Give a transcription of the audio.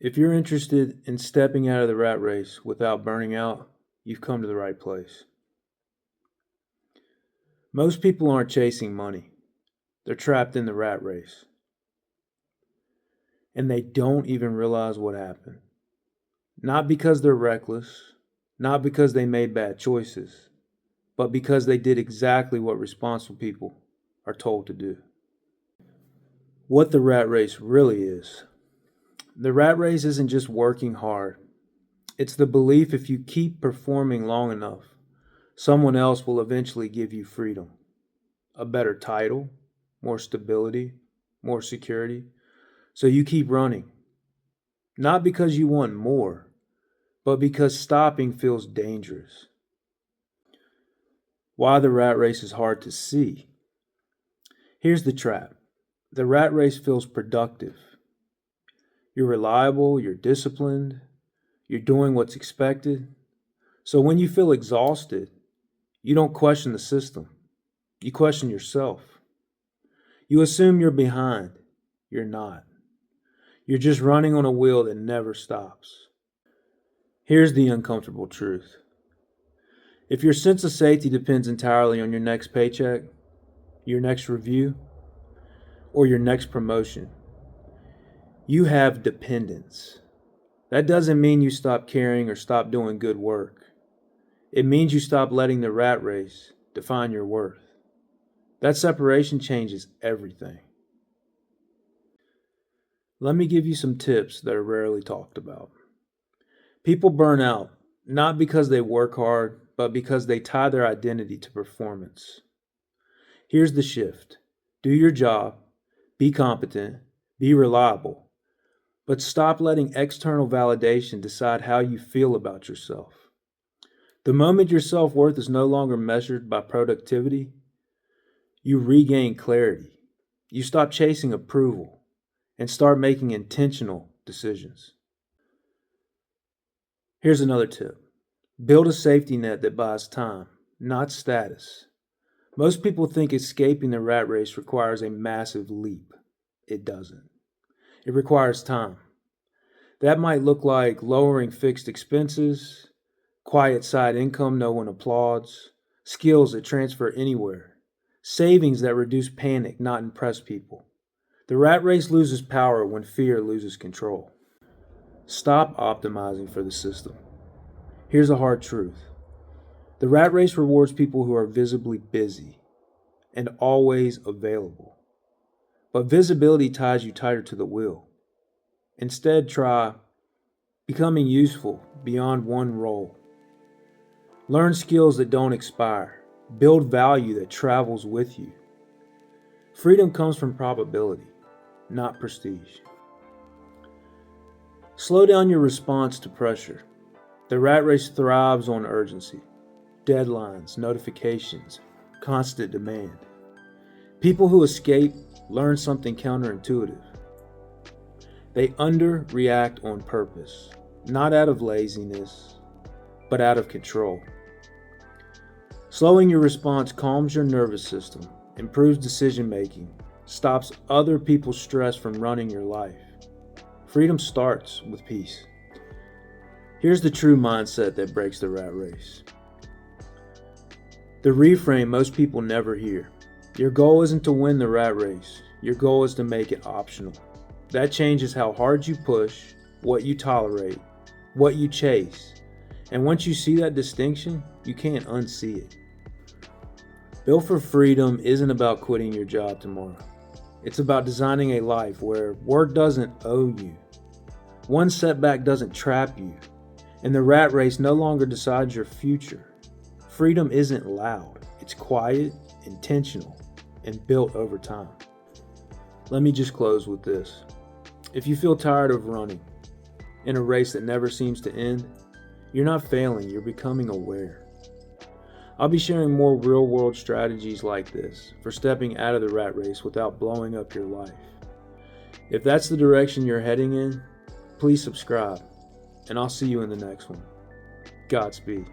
If you're interested in stepping out of the rat race without burning out, you've come to the right place. Most people aren't chasing money. They're trapped in the rat race. And they don't even realize what happened. Not because they're reckless, not because they made bad choices, but because they did exactly what responsible people are told to do. What the rat race really is. The rat race isn't just working hard. It's the belief if you keep performing long enough, someone else will eventually give you freedom, a better title, more stability, more security. So you keep running. Not because you want more, but because stopping feels dangerous. Why the rat race is hard to see. Here's the trap. The rat race feels productive. You're reliable, you're disciplined, you're doing what's expected. So when you feel exhausted, you don't question the system. You question yourself. You assume you're behind. You're not. You're just running on a wheel that never stops. Here's the uncomfortable truth. If your sense of safety depends entirely on your next paycheck, your next review, or your next promotion, you have dependence. That doesn't mean you stop caring or stop doing good work. It means you stop letting the rat race define your worth. That separation changes everything. Let me give you some tips that are rarely talked about. People burn out, not because they work hard, but because they tie their identity to performance. Here's the shift. Do your job, be competent, be reliable, but stop letting external validation decide how you feel about yourself. The moment your self-worth is no longer measured by productivity, you regain clarity. You stop chasing approval and start making intentional decisions. Here's another tip. Build a safety net that buys time, not status. Most people think escaping the rat race requires a massive leap. It doesn't. It requires time. That might look like lowering fixed expenses, quiet side income no one applauds, skills that transfer anywhere, savings that reduce panic, not impress people. The rat race loses power when fear loses control. Stop optimizing for the system. Here's a hard truth. The rat race rewards people who are visibly busy and always available. But visibility ties you tighter to the wheel. Instead, try becoming useful beyond one role. Learn skills that don't expire. Build value that travels with you. Freedom comes from probability, not prestige. Slow down your response to pressure. The rat race thrives on urgency, deadlines, notifications, constant demand. People who escape learn something counterintuitive. They underreact on purpose, not out of laziness, but out of control. Slowing your response calms your nervous system, improves decision making, stops other people's stress from running your life. Freedom starts with peace. Here's the true mindset that breaks the rat race. The reframe most people never hear. Your goal isn't to win the rat race. Your goal is to make it optional. That changes how hard you push, what you tolerate, what you chase. And once you see that distinction, you can't unsee it. Built for Freedom isn't about quitting your job tomorrow. It's about designing a life where work doesn't owe you. One setback doesn't trap you. And the rat race no longer decides your future. Freedom isn't loud. It's quiet, intentional, and built over time. Let me just close with this. If you feel tired of running in a race that never seems to end, you're not failing, you're becoming aware. I'll be sharing more real-world strategies like this for stepping out of the rat race without blowing up your life. If that's the direction you're heading in, please subscribe, and I'll see you in the next one. Godspeed.